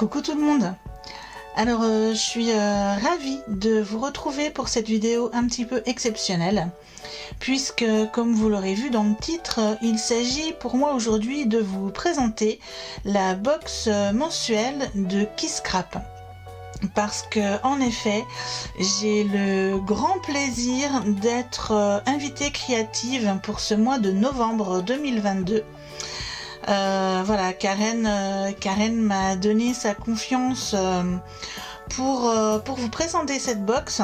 Coucou tout le monde. Alors je suis ravie de vous retrouver pour cette vidéo un petit peu exceptionnelle puisque comme vous l'aurez vu dans le titre, il s'agit pour moi aujourd'hui de vous présenter la box mensuelle de Kisscrap. Parce que en effet, j'ai le grand plaisir d'être invitée créative pour ce mois de novembre 2022. Voilà, Karen m'a donné sa confiance pour vous présenter cette box.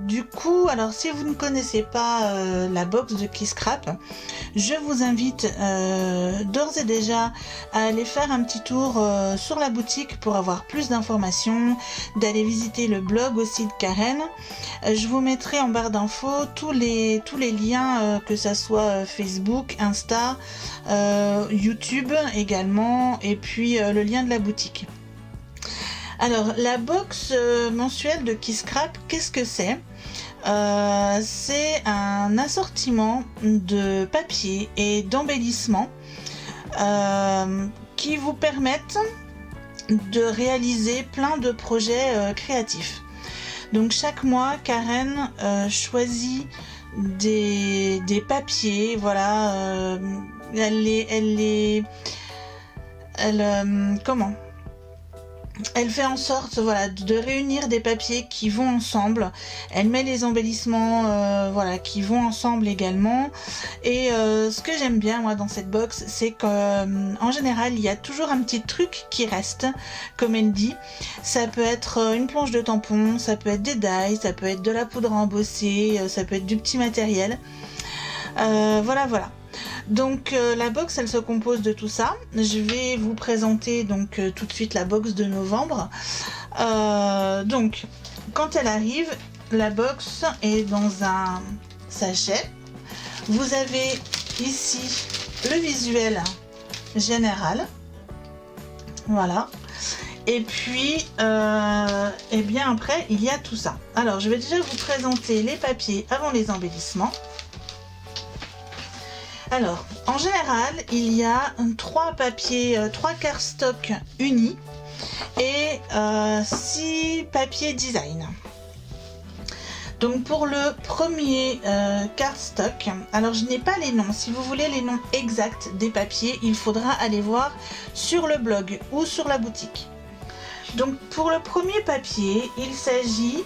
Du coup, alors si vous ne connaissez pas la box de Kisscrap, je vous invite d'ores et déjà à aller faire un petit tour sur la boutique pour avoir plus d'informations, d'aller visiter le blog aussi de Karen. Je vous mettrai en barre d'infos tous les liens, que ça soit Facebook, Insta, YouTube également, et puis le lien de la boutique. Alors, la box mensuelle de Kisscrap, qu'est-ce que c'est ? C'est un assortiment de papier et d'embellissements qui vous permettent de réaliser plein de projets créatifs. Donc chaque mois, Karen choisit des papiers, voilà, elle fait en sorte, voilà, de réunir des papiers qui vont ensemble. Elle met les embellissements, voilà, qui vont ensemble également. Et ce que j'aime bien moi dans cette box, c'est qu'en général il y a toujours un petit truc qui reste, comme elle dit. Ça peut être une planche de tampon, ça peut être des die, ça peut être de la poudre à embosser, ça peut être du petit matériel. Voilà. Donc la box elle se compose de tout ça. Je vais vous présenter donc tout de suite la box de novembre. Donc quand elle arrive, la box est dans un sachet. Vous avez ici le visuel général. Voilà. Et puis et bien après il y a tout ça. Alors je vais déjà vous présenter les papiers avant les embellissements. Alors, en général, il y a 3 papiers, 3 cardstock unis et 6 papiers design. Donc pour le premier cardstock, alors je n'ai pas les noms. Si vous voulez les noms exacts des papiers, il faudra aller voir sur le blog ou sur la boutique. Donc pour le premier papier, il s'agit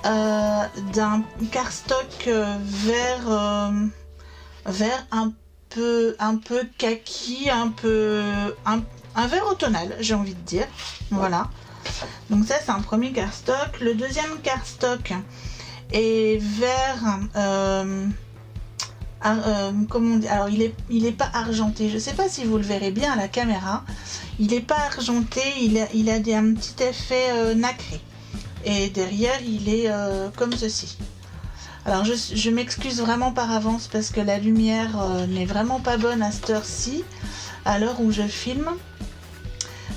d'un cardstock vert un peu kaki, un vert automnal, j'ai envie de dire. Voilà. Donc ça c'est un premier cardstock. Le deuxième cardstock est vert, comment on dit, alors il est pas argenté. Je sais pas si vous le verrez bien à la caméra. Il est pas argenté. Il a un petit effet nacré. Et derrière il est comme ceci. Alors je m'excuse vraiment par avance parce que la lumière n'est vraiment pas bonne à cette heure-ci, à l'heure où je filme.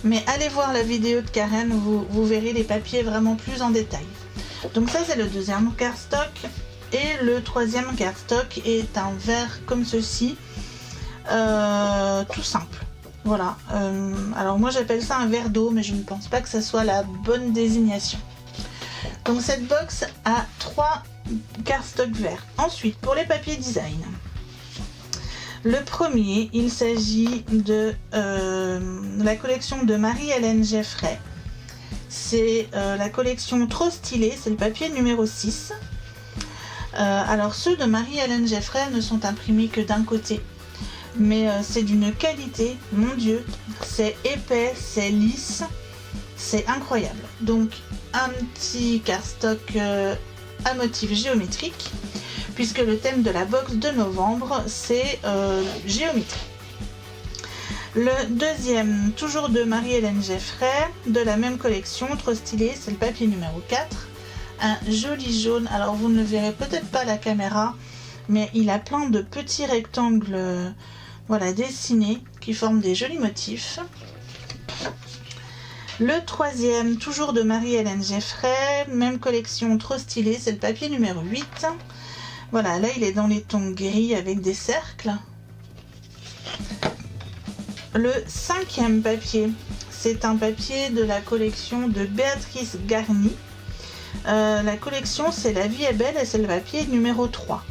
Mais allez voir la vidéo de Karen, vous verrez les papiers vraiment plus en détail. Donc ça c'est le deuxième cardstock. Et le troisième cardstock est un vert comme ceci, tout simple. Voilà. Alors moi j'appelle ça un verre d'eau, mais je ne pense pas que ça soit la bonne désignation. Donc cette box a 3 cardstock verts. Ensuite, pour les papiers design, le premier, il s'agit de la collection de Marie-Hélène Geffray. C'est la collection Trop Stylé, c'est le papier numéro 6. Alors ceux de Marie-Hélène Geffray ne sont imprimés que d'un côté, mais c'est d'une qualité, mon Dieu, c'est épais, c'est lisse, c'est incroyable. Donc un petit cardstock à motif géométrique, puisque le thème de la box de novembre c'est géométrie. Le deuxième, toujours de Marie-Hélène Geffray, de la même collection, Trop Stylé, c'est le papier numéro 4, un joli jaune. Alors vous ne verrez peut-être pas la caméra, mais il a plein de petits rectangles, voilà, dessinés qui forment des jolis motifs. Le troisième, toujours de Marie-Hélène Geffray, même collection, Trop Stylé, c'est le papier numéro 8. Voilà, là il est dans les tons gris avec des cercles. le 5e papier, c'est un papier de la collection de Béatrice Garny. La collection, c'est La vie est belle et c'est le papier numéro 3.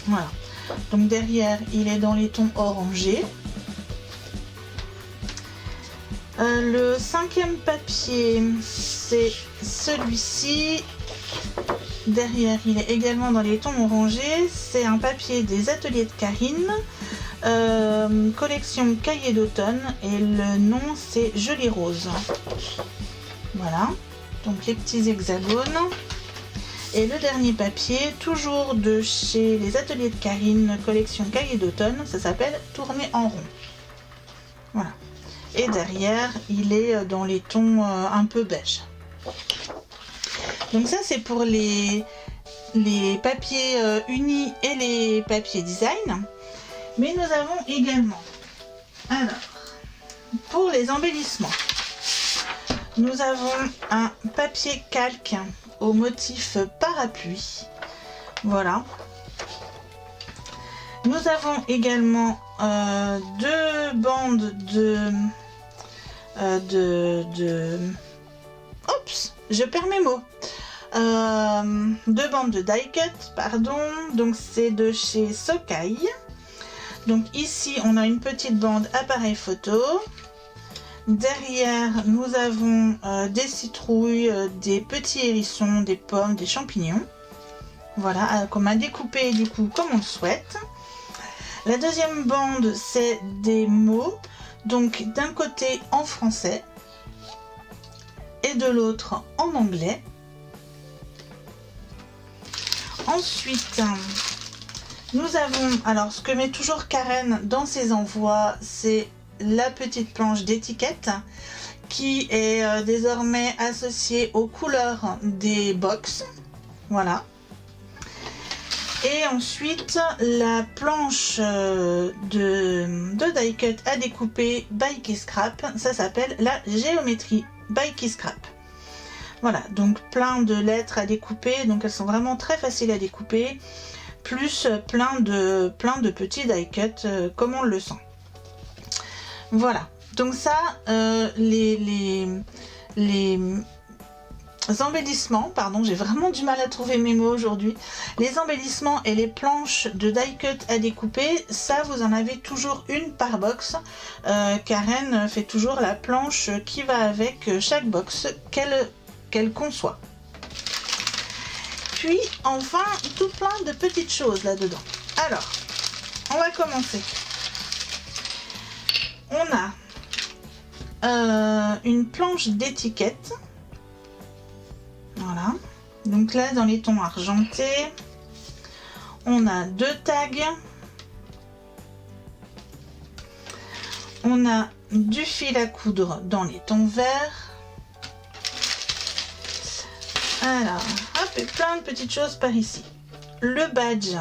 Voilà. Donc derrière, il est dans les tons orangés. Le 5e papier, c'est celui-ci. Derrière, il est également dans les tons orangés. C'est un papier des ateliers de Karine. Collection cahier d'automne. Et le nom, c'est Jolie Rose. Voilà. Donc les petits hexagones. Et le dernier papier, toujours de chez les ateliers de Karine, collection cahier d'automne. Ça s'appelle Tourner en rond. Voilà. Et derrière, il est dans les tons un peu beige. Donc ça, c'est pour les papiers unis et les papiers design. Mais nous avons également, alors, pour les embellissements, nous avons un papier calque au motif parapluie. Voilà. Nous avons également deux bandes Oups, je perds mes mots. Deux bandes de die cut, pardon. Donc c'est de chez Sokai. Donc ici on a une petite bande appareil photo. Derrière nous avons des citrouilles, des petits hérissons, des pommes, des champignons. Voilà, qu'on a découpé du coup comme on le souhaite. La deuxième bande, c'est des mots, donc d'un côté en français et de l'autre en anglais. Ensuite, nous avons, alors ce que met toujours Karen dans ses envois, c'est la petite planche d'étiquette qui est désormais associée aux couleurs des box. Voilà. Et ensuite, la planche de die cut à découper by Key Scrap, ça s'appelle la géométrie by Key Scrap. Voilà, donc plein de lettres à découper, donc elles sont vraiment très faciles à découper, plus plein de petits die cut comme on le sent. Voilà, donc ça, les embellissements, pardon, j'ai vraiment du mal à trouver mes mots aujourd'hui. Les embellissements et les planches de die cut à découper, ça vous en avez toujours une par box. Karen fait toujours la planche qui va avec chaque box qu'elle conçoit. Puis enfin, tout plein de petites choses là-dedans. Alors, on va commencer. On a une planche d'étiquette. Voilà, donc là dans les tons argentés, on a deux tags, on a du fil à coudre dans les tons verts. Alors, hop, et plein de petites choses par ici. Le badge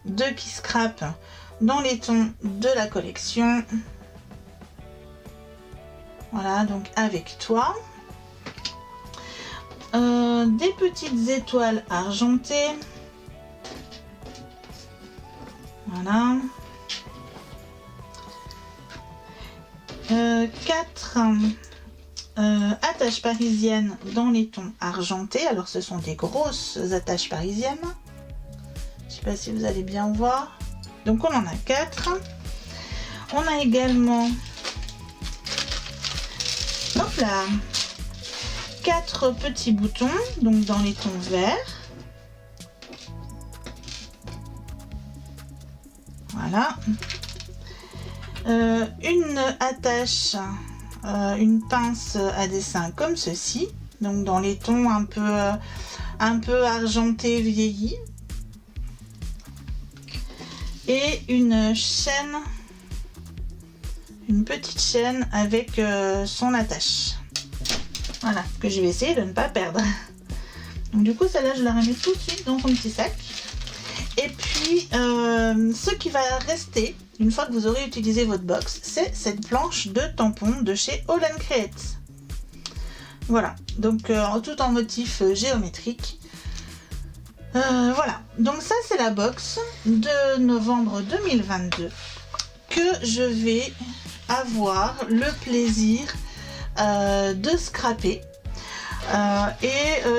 de Key Scrap dans les tons de la collection. Voilà, donc avec toi. Des petites étoiles argentées. Voilà. 4 attaches parisiennes dans les tons argentés. Alors ce sont des grosses attaches parisiennes. Je ne sais pas si vous allez bien voir. Donc on en a 4. On a également, hop là, 4 petits boutons, donc dans les tons verts. Voilà. Une attache, une pince à dessin comme ceci, donc dans les tons un peu argentés vieillis. Et une chaîne, une petite chaîne avec son attache. Voilà, que je vais essayer de ne pas perdre. Donc du coup, celle-là, je la remets tout de suite dans son petit sac. Et puis, ce qui va rester, une fois que vous aurez utilisé votre box, c'est cette planche de tampons de chez All & Create. Voilà, donc tout en motif géométrique. Voilà, donc ça c'est la box de novembre 2022. que je vais avoir le plaisir de scraper.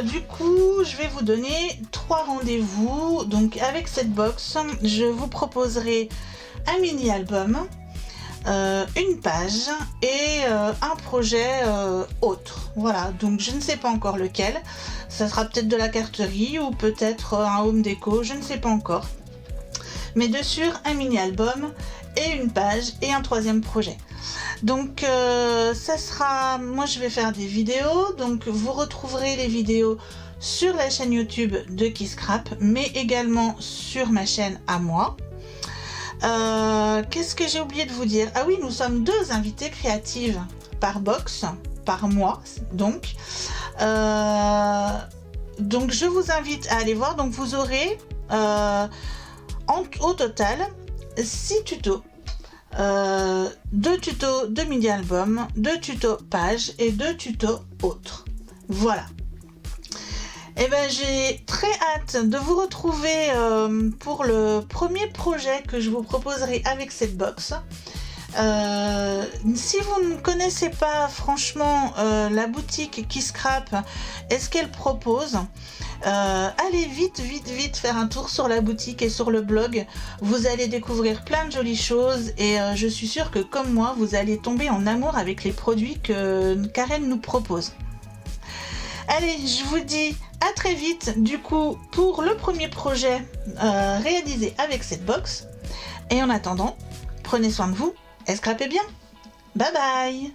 Du coup, je vais vous donner 3 rendez-vous. Donc avec cette box, je vous proposerai un mini-album, une page et un projet autre. Voilà, donc je ne sais pas encore lequel. Ça sera peut-être de la carterie ou peut-être un home déco, je ne sais pas encore. Mais de sûr, un mini-album et une page et un 3e projet. Donc ça sera, moi je vais faire des vidéos, donc vous retrouverez les vidéos sur la chaîne YouTube de Kiscrap, mais également sur ma chaîne à moi. Qu'est-ce que j'ai oublié de vous dire? Ah oui, nous sommes 2 invitées créatives par box, par mois, donc je vous invite à aller voir. Donc vous aurez au total 6 tutos. 2 tutos de mini-album, 2 tutos pages et 2 tutos autres. Voilà. Et ben j'ai très hâte de vous retrouver pour le premier projet que je vous proposerai avec cette box. Si vous ne connaissez pas franchement la boutique Kiscrap et ce qu'elle propose, allez vite faire un tour sur la boutique et sur le blog. Vous allez découvrir plein de jolies choses et je suis sûre que comme moi vous allez tomber en amour avec les produits que Karen nous propose. Allez, je vous dis à très vite du coup pour le premier projet réalisé avec cette box. Et en attendant, prenez soin de vous et scrapez bien. Bye bye.